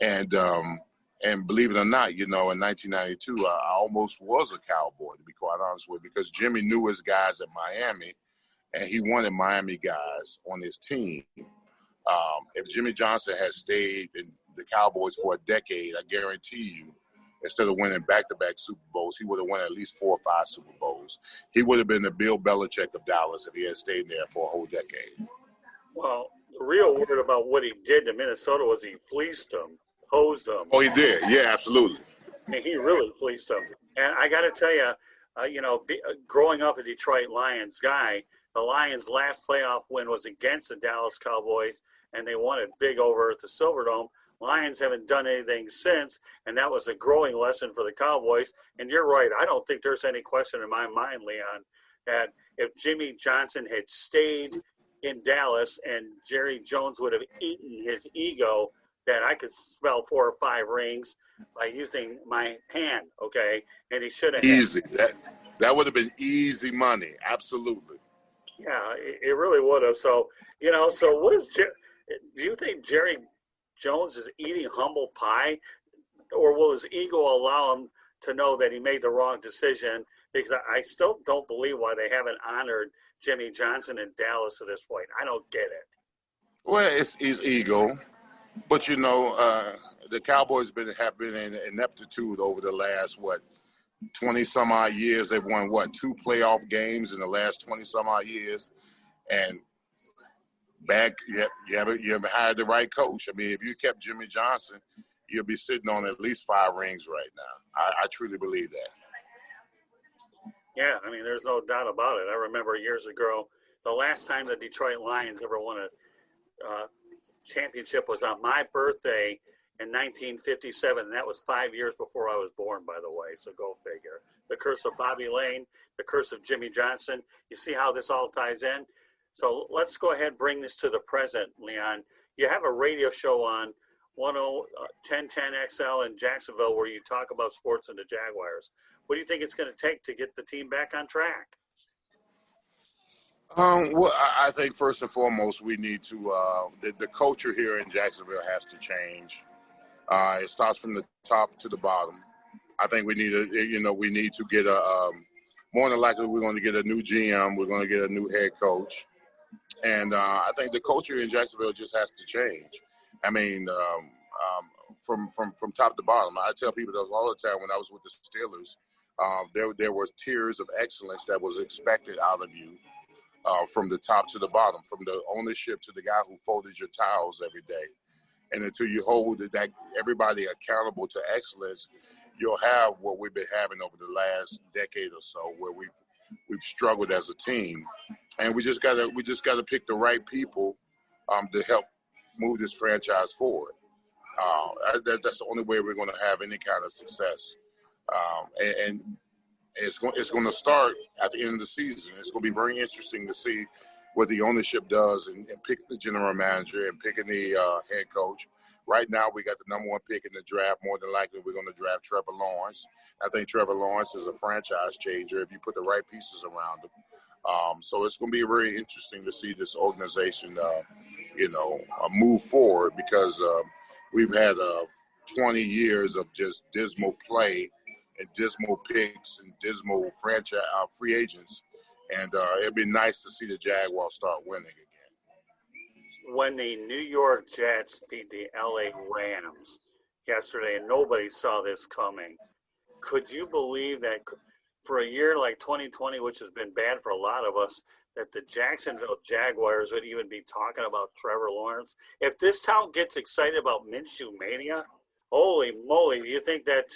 C: and believe it or not, you know, in 1992, I almost was a Cowboy, to be quite honest with you, because Jimmy knew his guys at Miami, and he wanted Miami guys on his team. If Jimmy Johnson had stayed in the Cowboys for a decade, I guarantee you, instead of winning back-to-back Super Bowls, he would have won at least 4 or 5 Super Bowls. He would have been the Bill Belichick of Dallas if he had stayed there for a whole decade.
A: Well, the real word about what he did to Minnesota was he fleeced them, hosed them.
C: Oh, he did. Yeah, absolutely.
A: I mean, he really fleeced them. And I got to tell you, growing up a Detroit Lions guy, the Lions' last playoff win was against the Dallas Cowboys, and they won it big over at the Silverdome. Lions haven't done anything since, and that was a growing lesson for the Cowboys. And you're right. I don't think there's any question in my mind, Leon, that if Jimmy Johnson had stayed in Dallas and Jerry Jones would have eaten his ego, that I could spell 4 or 5 rings by using my hand, okay? And he should have.
C: Easy. That would have been easy money. Absolutely.
A: Yeah, it really would have. So, so what is do you think Jerry Jones is eating humble pie, or will his ego allow him to know that he made the wrong decision? Because I still don't believe why they haven't honored Jimmy Johnson in Dallas at this point. I don't get it.
C: Well, it's his ego. But, the Cowboys have been in ineptitude over the last, 20-some-odd years. They've won, 2 playoff games in the last 20-some-odd years. And you haven't hired the right coach. I mean, if you kept Jimmy Johnson, you'll be sitting on at least 5 rings right now. I truly believe that.
A: Yeah, I mean, there's no doubt about it. I remember years ago, the last time the Detroit Lions ever won a championship was on my birthday in 1957. And that was 5 years before I was born, by the way. So go figure. The curse of Bobby Lane, the curse of Jimmy Johnson. You see how this all ties in? So let's go ahead and bring this to the present, Leon. You have a radio show on 1010 XL in Jacksonville where you talk about sports and the Jaguars. What do you think it's going to take to get the team back on track?
C: Well, I think first and foremost, we need to the culture here in Jacksonville has to change. It starts from the top to the bottom. I think we need to get more than likely we're going to get a new GM. We're going to get a new head coach. And I think the culture in Jacksonville just has to change. I mean, from top to bottom. I tell people that all the time when I was with the Steelers, there was tiers of excellence that was expected out of you. From the top to the bottom, from the ownership to the guy who folded your towels every day. And until you hold that everybody accountable to excellence, you'll have what we've been having over the last decade or so, where we've struggled as a team. And we just gotta pick the right people to help move this franchise forward. That's the only way we're going to have any kind of success. And it's going to start at the end of the season. It's going to be very interesting to see what the ownership does and pick the general manager and picking the head coach. Right now, we got the number 1 pick in the draft. More than likely, we're going to draft Trevor Lawrence. I think Trevor Lawrence is a franchise changer if you put the right pieces around him. So it's going to be very interesting to see this organization, move forward because we've had 20 years of just dismal play and dismal picks and dismal franchise free agents, and it'd be nice to see the Jaguars start winning again.
A: When the New York Jets beat the LA Rams yesterday, and nobody saw this coming, could you believe that for a year like 2020, which has been bad for a lot of us, that the Jacksonville Jaguars would even be talking about Trevor Lawrence? If this town gets excited about Minshew Mania, holy moly, do you think that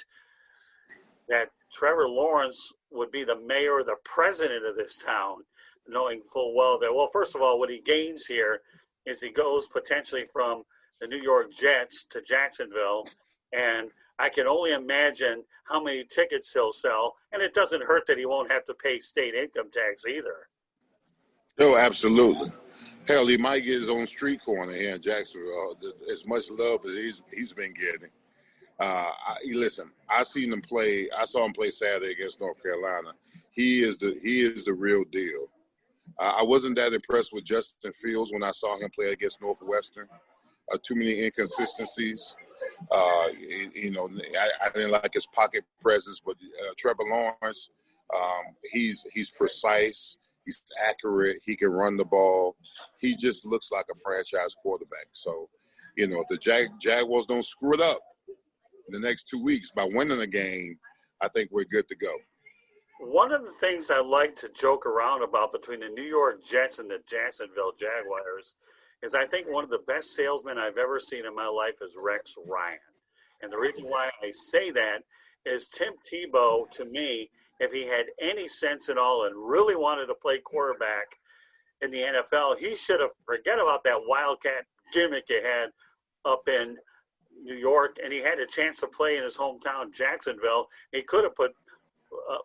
A: Trevor Lawrence would be the mayor or the president of this town, knowing full well that, well, first of all, what he gains here is he goes potentially from the New York Jets to Jacksonville, and I can only imagine how many tickets he'll sell, and it doesn't hurt that he won't have to pay state income tax either.
C: Oh, absolutely. Hell, he might get his own street corner here in Jacksonville. As much love as he's been getting. Listen, I saw him play Saturday against North Carolina. He is the real deal. I wasn't that impressed with Justin Fields when I saw him play against Northwestern. Too many inconsistencies. I didn't like his pocket presence, but Trevor Lawrence, he's precise. He's accurate. He can run the ball. He just looks like a franchise quarterback. So, if the Jaguars don't screw it up in the next 2 weeks by winning a game, I think we're good to go.
A: One of the things I like to joke around about between the New York Jets and the Jacksonville Jaguars is I think one of the best salesmen I've ever seen in my life is Rex Ryan. And the reason why I say that is Tim Tebow, to me, if he had any sense at all and really wanted to play quarterback in the NFL, he should have forget about that Wildcat gimmick he had up in New York, and he had a chance to play in his hometown, Jacksonville. He could have put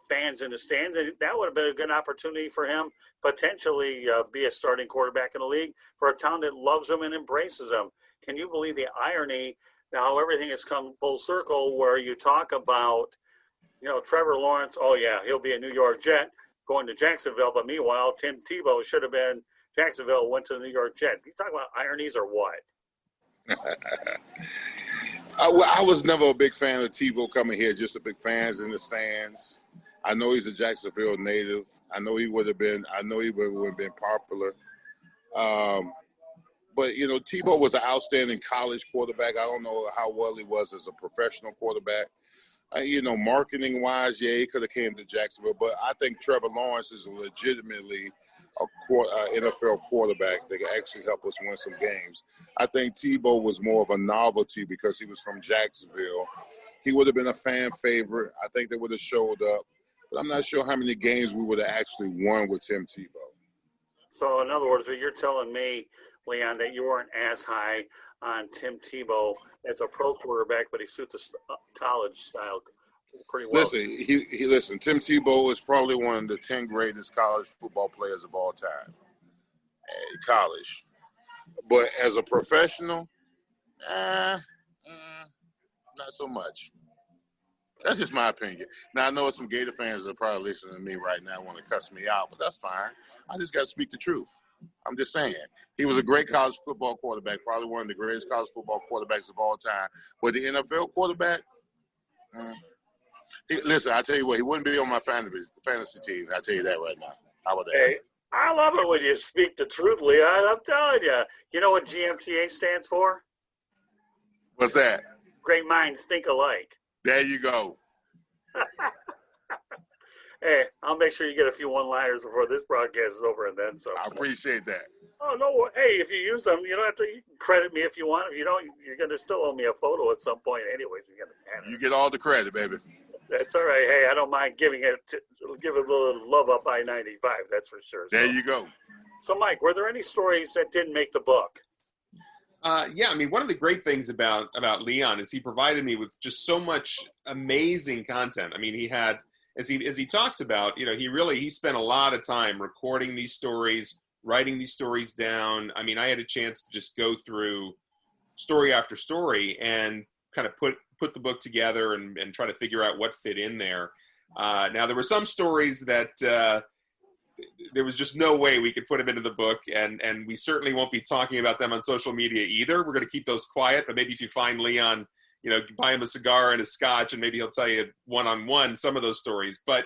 A: fans in the stands, and that would have been a good opportunity for him, potentially be a starting quarterback in the league for a town that loves him and embraces him. Can you believe the irony now everything has come full circle where you talk about, Trevor Lawrence, oh yeah, he'll be a New York Jet going to Jacksonville, but meanwhile, Tim Tebow should have been Jacksonville, went to the New York Jet. You talk about ironies or what?
C: I was never a big fan of Tebow coming here, just a big fans in the stands. I know he's a Jacksonville native. I know he would have been popular. But, Tebow was an outstanding college quarterback. I don't know how well he was as a professional quarterback. Marketing-wise, yeah, he could have came to Jacksonville. But I think Trevor Lawrence is legitimately a NFL quarterback that can actually help us win some games. I think Tebow was more of a novelty because he was from Jacksonville. He would have been a fan favorite. I think they would have showed up. But I'm not sure how many games we would have actually won with Tim Tebow. So,
A: in other words, you're telling me, Leon, that you weren't as high on Tim Tebow as a pro quarterback, but he suits the college style pretty well.
C: Listen, Tim Tebow is probably one of the 10 greatest college football players of all time. College. But as a professional, not so much. That's just my opinion. Now, I know some Gator fans that are probably listening to me right now want to cuss me out, but that's fine. I just got to speak the truth. I'm just saying. He was a great college football quarterback, probably one of the greatest college football quarterbacks of all time. But the NFL quarterback, listen, I tell you what, he wouldn't be on my fantasy team. I tell you that right now. How about that?
A: Hey, I love it when you speak the truth, Leon. I'm telling you. You know what GMTA stands for?
C: What's that?
A: Great minds think alike.
C: There you go.
A: Hey, I'll make sure you get a few one-liners before this broadcast is over and then some.
C: I appreciate that.
A: Oh, no. Hey, if you use them, you don't have to. You can credit me if you want. If you don't, you're going to still owe me a photo at some point anyways.
C: You get all the credit, baby.
A: That's all right. Hey, I don't mind giving it a little love up I-95. That's for sure.
C: There you go.
A: So, Mike, were there any stories that didn't make the book?
B: Yeah, one of the great things about Leon is he provided me with just so much amazing content. He had, as he talks about, he spent a lot of time recording these stories, writing these stories down. I had a chance to just go through story after story and kind of put the book together and try to figure out what fit in there. Now, there were some stories that there was just no way we could put them into the book, and we certainly won't be talking about them on social media either. We're going to keep those quiet, but maybe if you find Leon, buy him a cigar and a scotch, and maybe he'll tell you one-on-one some of those stories. But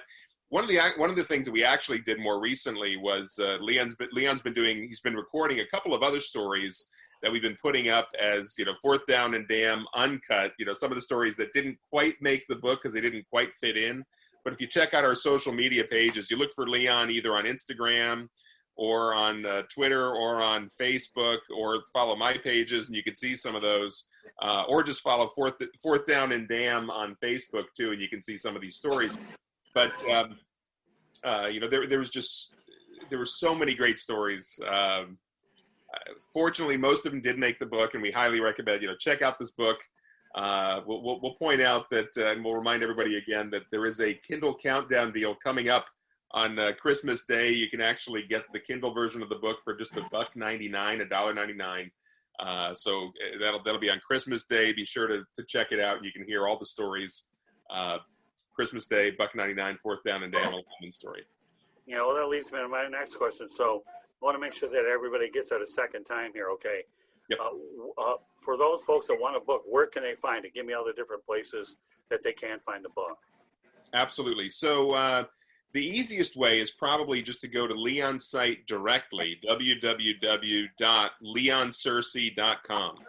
B: one of the things that we actually did more recently was Leon's been recording a couple of other stories that we've been putting up as, Fourth Down and Damn uncut, some of the stories that didn't quite make the book because they didn't quite fit in. But if you check out our social media pages, you look for Leon either on Instagram or on Twitter or on Facebook, or follow my pages and you can see some of those, or just follow Fourth Down and Damn on Facebook too, and you can see some of these stories. But, there were so many great stories. Fortunately, most of them did make the book, and we highly recommend, check out this book. We'll point out that, and we'll remind everybody again that there is a Kindle countdown deal coming up on Christmas Day. You can actually get the Kindle version of the book for just $1.99. So that'll be on Christmas Day. Be sure to check it out. You can hear all the stories. Christmas Day, $1.99, Fourth Down and Damn, Lineman story.
A: Well, that leads me to my next question. So I want to make sure that everybody gets it a second time here, okay?
B: Yep.
A: For those folks that want a book, where can they find it? Give me all the different places that they can find the book.
B: Absolutely. So the easiest way is probably just to go to Leon's site directly, www.leonsearcy.com,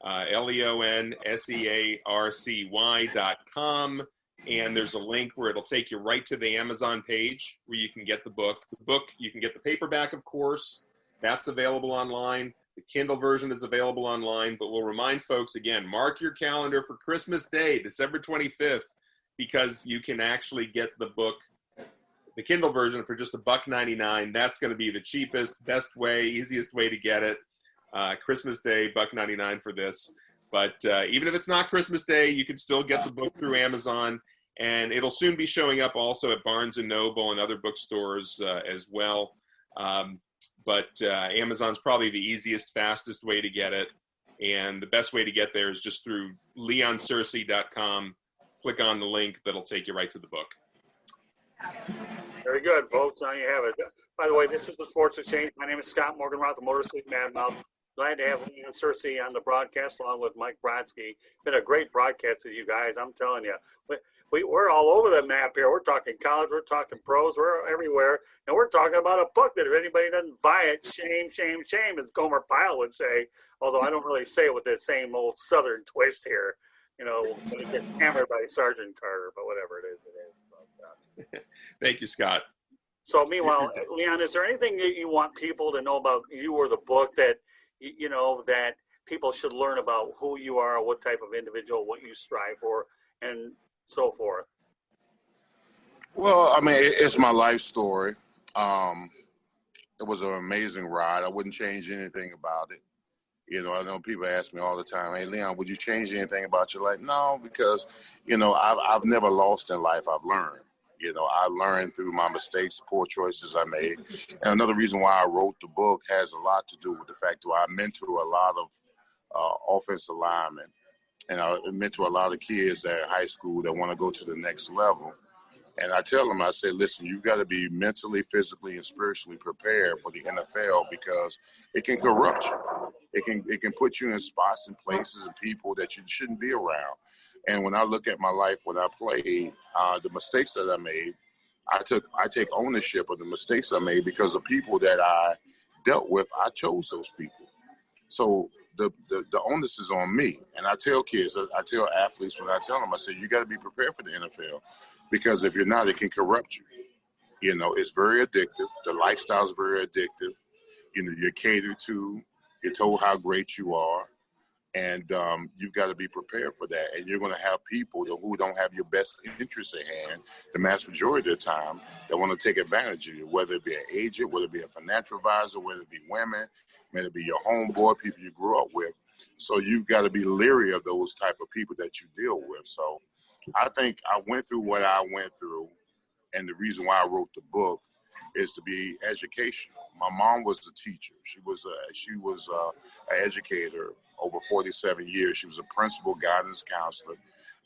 B: LeonSearcy.com. And there's a link where it'll take you right to the Amazon page where you can get the book. The book, you can get the paperback, of course. That's available online. The Kindle version is available online. But we'll remind folks, again, mark your calendar for Christmas Day, December 25th, because you can actually get the book, the Kindle version, for just $1.99. That's going to be the cheapest, best way, easiest way to get it. Christmas Day, $1.99 for this. But even if it's not Christmas Day, you can still get the book through Amazon. And it'll soon be showing up also at Barnes & Noble and other bookstores as well. But Amazon's probably the easiest, fastest way to get it. And the best way to get there is just through leonsearcy.com. Click on the link. That'll take you right to the book.
A: Very good, folks. Now you have it. By the way, this is the Sports Exchange. My name is Scott Morganroth, the Motor City Madmouth. Glad to have Leon Searcy on the broadcast along with Mike Brodsky. Been a great broadcast with you guys, I'm telling you. We're all over the map here. We're talking college, we're talking pros, we're everywhere. And we're talking about a book that if anybody doesn't buy it, shame, shame, shame, as Gomer Pyle would say. Although I don't really say it with the same old Southern twist here. When you get hammered by Sergeant Carter, but whatever it is, it is. But,
B: Thank you, Scott.
A: So meanwhile, Leon, is there anything that you want people to know about you or the book that, that people should learn about who you are, what type of individual, what you strive for, and so forth?
C: Well, I mean, it's my life story. It was an amazing ride. I wouldn't change anything about it. I know people ask me all the time, hey, Leon, would you change anything about your life? No, because, I've never lost in life. I've learned. I learned through my mistakes, poor choices I made. And another reason why I wrote the book has a lot to do with the fact that I mentor a lot of offensive linemen. And I mentor a lot of kids that are in high school that want to go to the next level. And I tell them, I say, listen, you got to be mentally, physically, and spiritually prepared for the NFL because it can corrupt you. It can put you in spots and places and people that you shouldn't be around. And when I look at my life, when I played, the mistakes that I made, I take ownership of the mistakes I made because the people that I dealt with, I chose those people. So the onus is on me. And I tell kids, I tell athletes when I tell them, I say, you got to be prepared for the NFL because if you're not, it can corrupt you. It's very addictive. The lifestyle is very addictive. You're catered to. You're told how great you are. And you've got to be prepared for that. And you're going to have people who don't have your best interests at hand the vast majority of the time that want to take advantage of you, whether it be an agent, whether it be a financial advisor, whether it be women, whether it be your homeboy, people you grew up with. So you've got to be leery of those type of people that you deal with. So I think I went through what I went through. And the reason why I wrote the book is to be educational. My mom was a teacher. She was an educator over 47 years. She was a principal, guidance counselor,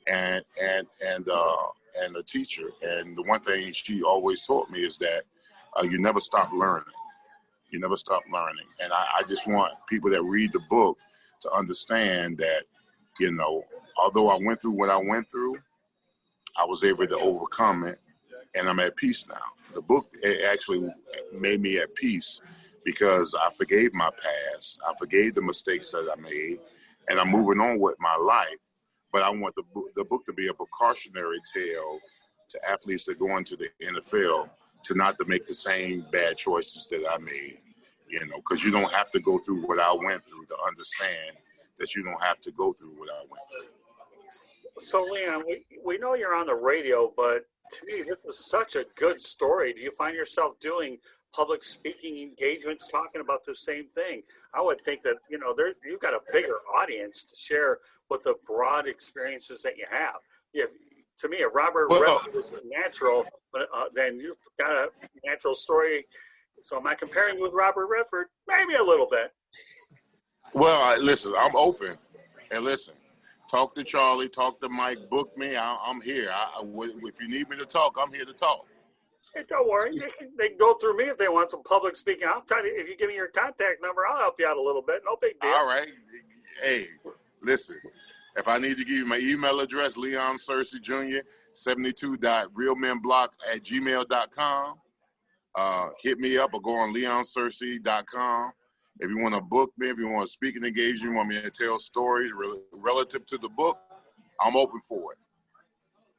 C: and a teacher. And the one thing she always taught me is that you never stop learning. You never stop learning. And I just want people that read the book to understand that, although I went through what I went through, I was able to overcome it, and I'm at peace now. The book actually made me at peace because I forgave my past. I forgave the mistakes that I made, and I'm moving on with my life. But I want the book to be a precautionary tale to athletes that go into the NFL to not to make the same bad choices that I made, because you don't have to go through what I went through to understand that you don't have to go through what I went through.
A: So, Leon, we know you're on the radio, but to me, this is such a good story. Do you find yourself doing public speaking engagements talking about the same thing? I would think that, you've got a bigger audience to share with the broad experiences that you have. To me, if Robert Redford is natural, then you've got a natural story. So am I comparing you with Robert Redford? Maybe a little bit.
C: Well, listen, I'm open. And listen, talk to Charlie, talk to Mike, book me. I'm here. If you need me to talk, I'm here to talk.
A: Hey, don't worry. They can go through me if they want some public speaking. I'll try to, if you give me your contact number, I'll help you out a little bit. No big deal.
C: All right. Hey, listen, if I need to give you my email address, Leon Searcy Jr., 72.realmenblock@gmail.com. Hit me up or go on leonsearcy.com. If you want to book me, if you want to speak and engage, you want me to tell stories relative to the book, I'm open for it.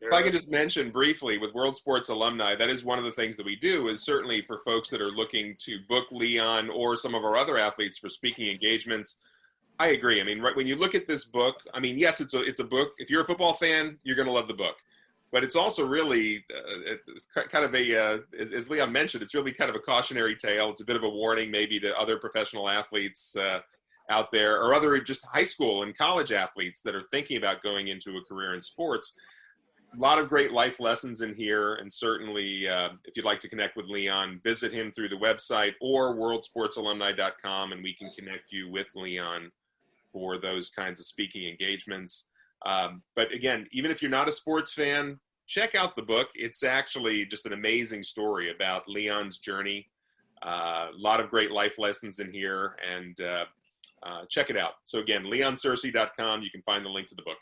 B: If I could just mention briefly with World Sports Alumni, that is one of the things that we do is certainly for folks that are looking to book Leon or some of our other athletes for speaking engagements. I agree. I mean, right when you look at this book, I mean, yes, it's a book. If you're a football fan, you're going to love the book. But it's also really it's kind of as Leon mentioned, it's really kind of a cautionary tale. It's a bit of a warning maybe to other professional athletes out there or other just high school and college athletes that are thinking about going into a career in sports. A lot of great life lessons in here. And certainly if you'd like to connect with Leon, visit him through the website or worldsportsalumni.com, and we can connect you with Leon for those kinds of speaking engagements. But again, even if you're not a sports fan, check out the book. It's actually just an amazing story about Leon's journey. A lot of great life lessons in here, and check it out. So again, leonsearcy.com, you can find the link to the book.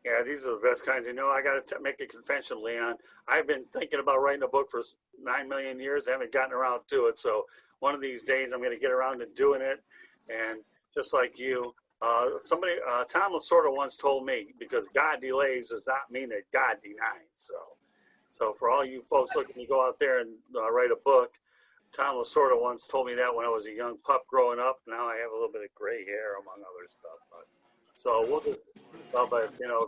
A: Yeah, these are the best kinds. I got to make a confession, Leon. I've been thinking about writing a book for 9 million years. I haven't gotten around to it. So one of these days I'm going to get around to doing it. And just like you, Tom Lasorda once told me, because God delays does not mean that God denies. So for all you folks looking to go out there and write a book, Tom Lasorda once told me that when I was a young pup growing up. Now I have a little bit of gray hair, among other stuff. So we'll just,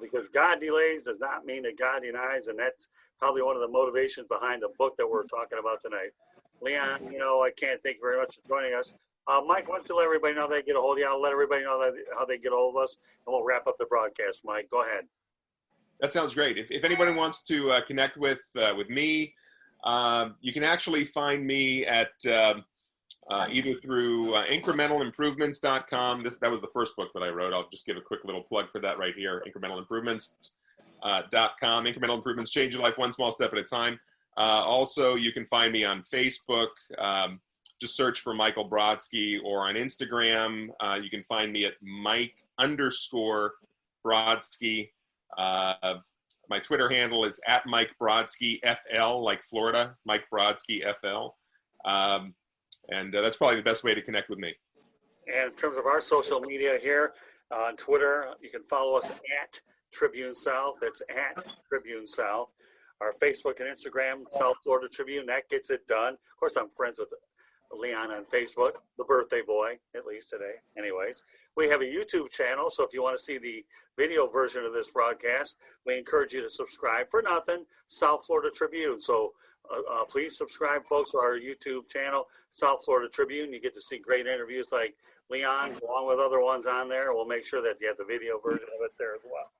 A: because God delays does not mean that God denies, and that's probably one of the motivations behind the book that we're talking about tonight. Leon, I can't thank you very much for joining us. Mike, why don't you let everybody know they get a hold of you? I'll let everybody know how they get a hold of us, and we'll wrap up the broadcast. Mike, go ahead.
B: That sounds great. If anybody wants to connect with me, you can actually find me at either through incrementalimprovements.com. That was the first book that I wrote. I'll just give a quick little plug for that right here, incrementalimprovements.com. Incremental improvements, change your life one small step at a time. Also, you can find me on Facebook. Just search for Michael Brodsky, or on Instagram. You can find me at Mike_Brodsky. My Twitter handle is at Mike Brodsky FL, like Florida, Mike Brodsky FL. And that's probably the best way to connect with me.
A: And in terms of our social media here on Twitter, you can follow us at Tribune South. That's at Tribune South. Our Facebook and Instagram, South Florida Tribune, that gets it done. Of course, I'm friends with Leon on Facebook, the birthday boy, at least today. Anyways, we have a YouTube channel, so if you want to see the video version of this broadcast, we encourage you to subscribe for nothing, South Florida Tribune. So please subscribe, folks, to our YouTube channel, South Florida Tribune. You get to see great interviews like Leon's, along with other ones on there. We'll make sure that you have the video version of it there as well.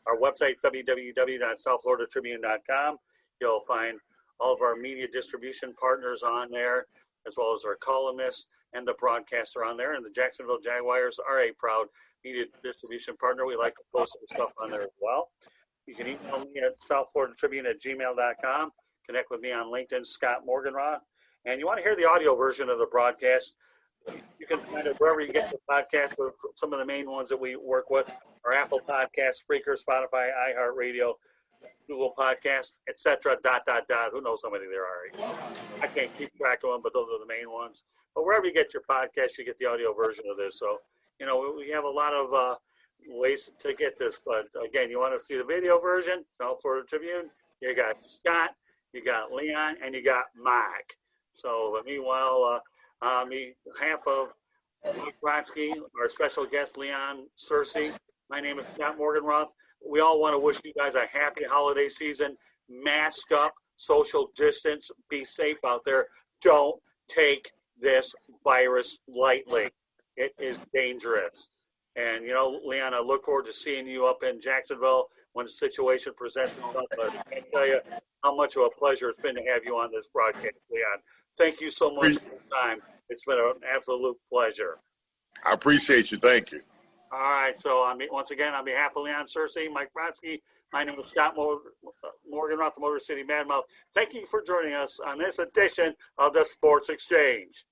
A: Our website, www.southfloridatribune.com. You'll find all of our media distribution partners on there, as well as our columnists and the broadcaster on there. And the Jacksonville Jaguars are a proud media distribution partner. We like to post some stuff on there as well. You can email me at southfloridatribune@gmail.com. Connect with me on LinkedIn, Scott Morganroth. And you want to hear the audio version of the broadcast, you can find it wherever you get the podcast. With some of the main ones that we work with are Apple Podcasts, Spreaker, Spotify, iHeartRadio, Google Podcasts, etc. ... Who knows how many there are? I can't keep track of them, but those are the main ones. But wherever you get your podcast, you get the audio version of this. So, we have a lot of ways to get this. But again, you want to see the video version? So for the Tribune, you got Scott, you got Leon, and you got Mike. So meanwhile, on behalf of Mike Brodsky, our special guest, Leon Searcy, my name is Scott Morganroth. We all want to wish you guys a happy holiday season. Mask up, social distance, be safe out there. Don't take this virus lightly. It is dangerous. And, Leon, I look forward to seeing you up in Jacksonville when the situation presents itself. But I can't tell you how much of a pleasure it's been to have you on this broadcast, Leon. Thank you so much for your time. It's been an absolute pleasure.
C: I appreciate you. Thank you.
A: All right. So, once again, on behalf of Leon Searcy, Mike Brodsky, my name is Scott Morganroth, the Motor City Madmouth. Thank you for joining us on this edition of the Sports Exchange.